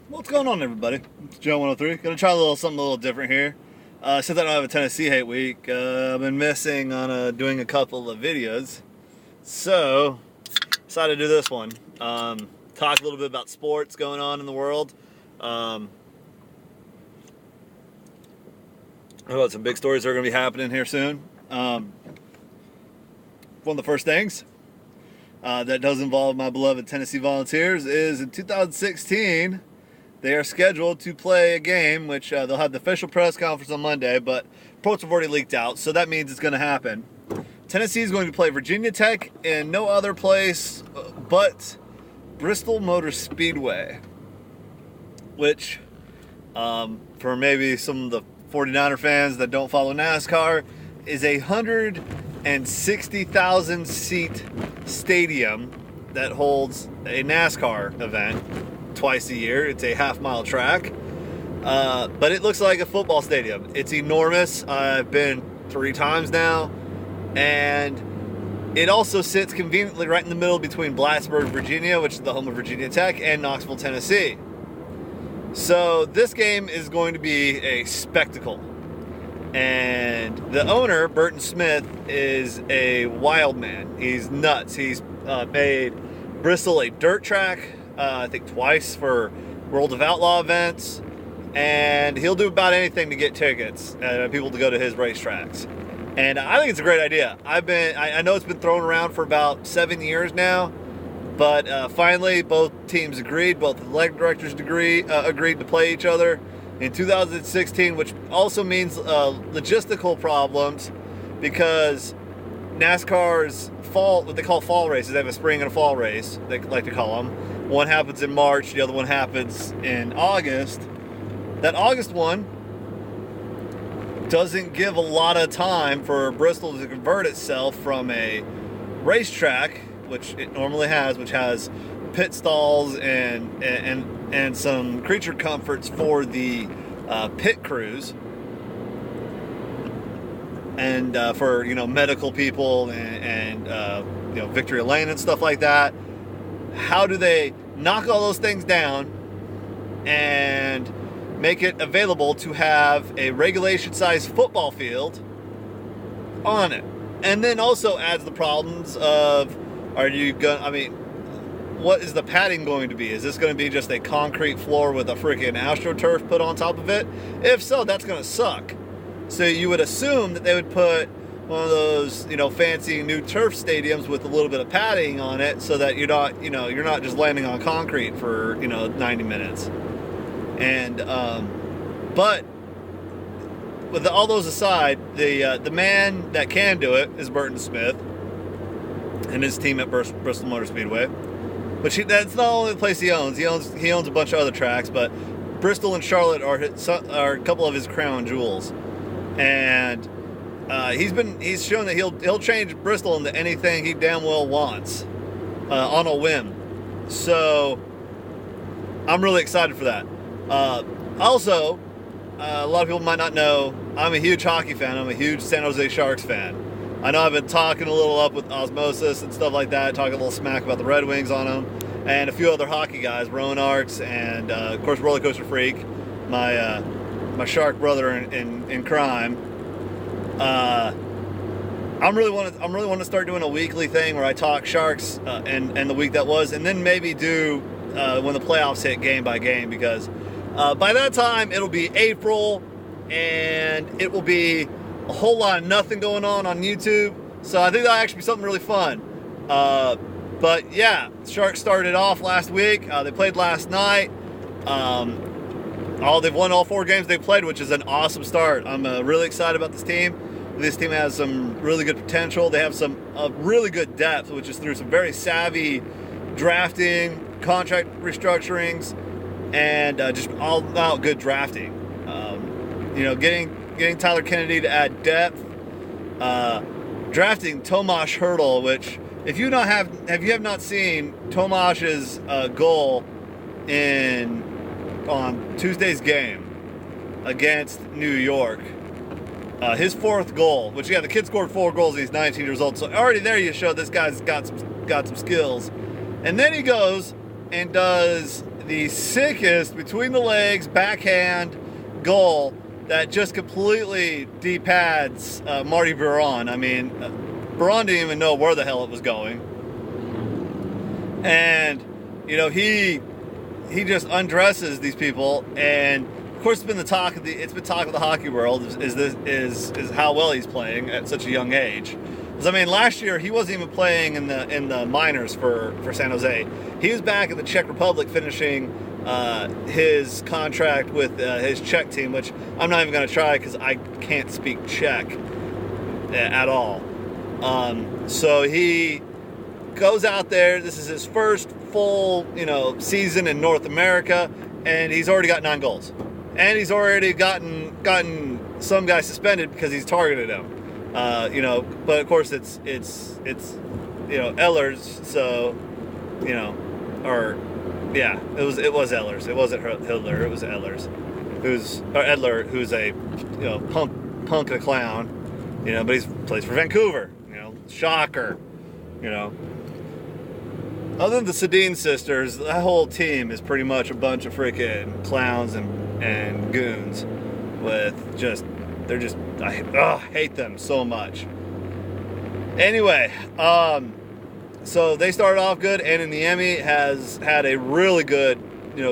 What's going on, everybody? It's Joe 103. Gonna try something a little different here. Since I don't have a Tennessee hate week, I've been missing on doing a couple of videos, so decided to do this one. Talk a little bit about sports going on in the world. About some big stories that are going to be happening here soon. One of the first things that does involve my beloved Tennessee Volunteers is in 2016. They are scheduled to play a game, which they'll have the official press conference on Monday, but reports have already leaked out, so that means it's going to happen. Tennessee is going to play Virginia Tech in no other place but Bristol Motor Speedway, which, for maybe some of the 49er fans that don't follow NASCAR, is a 160,000 seat stadium that holds a NASCAR event twice a year. It's a half-mile track, but it looks like a football stadium. It's enormous. I've been 3 times now, and it also sits conveniently right in the middle between Blacksburg, Virginia, which is the home of Virginia Tech, and Knoxville, Tennessee. So this game is going to be a spectacle, and the owner, Burton Smith, is a wild man. He's nuts. He's made Bristol a dirt track, I think twice, for World of Outlaw events, and he'll do about anything to get tickets and people to go to his racetracks. And I think it's a great idea. I know it's been thrown around for about 7 years now, but finally both teams agreed, both athletic directors agreed to play each other in 2016, which also means logistical problems, because NASCAR's what they call fall races, they have a spring and a fall race, they like to call them. One happens in March, the other one happens in August. That August one doesn't give a lot of time for Bristol to convert itself from a racetrack, which it normally has, which has pit stalls and some creature comforts for the pit crews, and for medical people and Victory Lane and stuff like that. How do they knock all those things down and make it available to have a regulation-sized football field on it? And then also adds the problems of, what is the padding going to be? Is this going to be just a concrete floor with a freaking AstroTurf put on top of it? If so, that's going to suck. So you would assume that they would put one of those, fancy new turf stadiums with a little bit of padding on it, so that you're not just landing on concrete for 90 minutes. And but with all those aside, the man that can do it is Burton Smith and his team at Bristol Motor Speedway. But that's not only the place he owns. He owns a bunch of other tracks, but Bristol and Charlotte are a couple of his crown jewels. And he's shown that he'll change Bristol into anything he damn well wants on a whim. So I'm really excited for that. Also, a lot of people might not know, I'm a huge hockey fan. I'm a huge San Jose Sharks fan. I know I've been talking a little up with Osmosis and stuff like that, talking a little smack about the Red Wings on them, and a few other hockey guys, Rowan Arts, and of course Roller Coaster Freak, my Shark brother in crime. I'm really want to start doing a weekly thing where I talk Sharks and the week that was, and then maybe do when the playoffs hit, game by game, because by that time it'll be April and it will be a whole lot of nothing going on YouTube. So I think that'll actually be something really fun. But yeah, Sharks started off last week. They played last night. They've won all 4 games they played, which is an awesome start. I'm really excited about this team. This team has some really good potential. They have some really good depth, which is through some very savvy drafting, contract restructurings, and just all-out good drafting. Getting Tyler Kennedy to add depth, drafting Tomas Hertl, which if you have not seen Tomas's goal on Tuesday's game against New York, his 4th goal, which the kid scored 4 goals and he's 19 years old, so already there you show this guy's got some skills. And then he goes and does the sickest between the legs backhand goal that just completely de-pads Marty Biron. I mean, Biron didn't even know where the hell it was going. And, you know, he just undresses these people, and of course it's been talk of the hockey world is how well he's playing at such a young age. Because I mean, last year he wasn't even playing in the minors for San Jose. He was back in the Czech Republic finishing his contract with his Czech team, which I'm not even going to try because I can't speak Czech at all. So he goes out there. This is his first full, season in North America, and he's already got 9 goals, and he's already gotten some guy suspended because he's targeted him. But of course it's Ehlers, so it was Ehlers. It wasn't Hitler. It was Ehlers, Edler, who's a punk and a clown, but he plays for Vancouver. Shocker. Other than the Sedin sisters, that whole team is pretty much a bunch of freaking clowns and goons I hate them so much. Anyway, so they started off good, and in the Niemi has had a really good,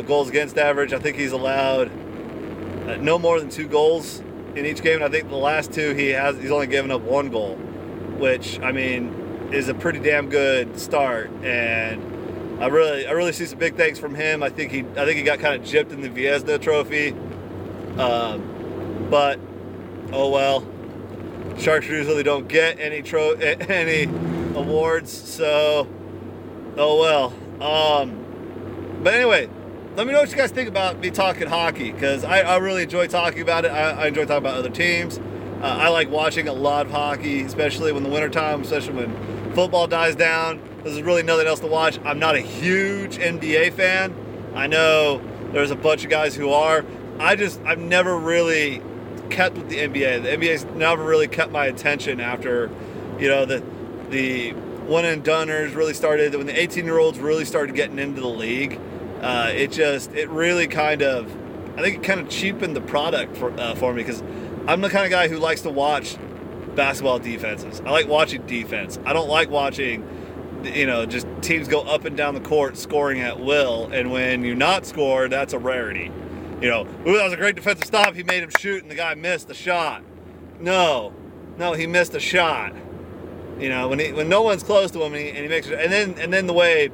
goals against average. I think he's allowed no more than 2 goals in each game, and I think the last 2 he's only given up 1 goal, which I mean is a pretty damn good start. And I really see some big things from him. I think he got kind of gypped in the Vezina Trophy, but oh well. Sharks usually don't get any awards, so oh well. But anyway, let me know what you guys think about me talking hockey, because I really enjoy talking about it. I enjoy talking about other teams. I like watching a lot of hockey, especially when the wintertime, especially when football dies down. There's really nothing else to watch. I'm not a huge NBA fan. I know there's a bunch of guys who are. I've never really kept with the NBA. The NBA's never really kept my attention after, the one and doneers really started, when the 18-year-olds really started getting into the league. It really kind of cheapened the product for me, because I'm the kind of guy who likes to watch basketball defenses. I like watching defense. I don't like watching, just teams go up and down the court scoring at will, and when you not score, that's a rarity. That was a great defensive stop. He made him shoot, and the guy missed the shot. No, he missed a shot. When no one's close to him, and he makes it, and then the way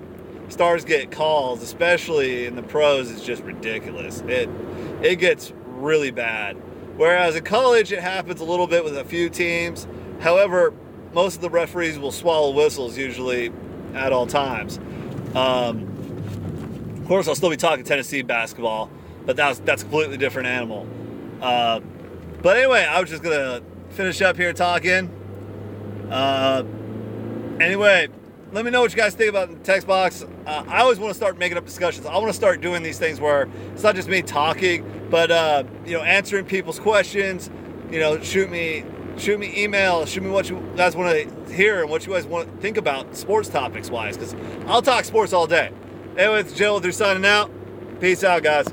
stars get calls, especially in the pros, is just ridiculous. It gets really bad. Whereas in college, it happens a little bit with a few teams. However, most of the referees will swallow whistles usually at all times. Of course, I'll still be talking Tennessee basketball, but that's a completely different animal. But anyway, I was just going to finish up here talking. Anyway, let me know what you guys think about the text box. I always want to start making up discussions. I want to start doing these things where it's not just me talking, but answering people's questions. Shoot me email. Shoot me what you guys want to hear and what you guys want to think about sports topics wise, because I'll talk sports all day. Anyway, it's Jill. They're signing out. Peace out, guys.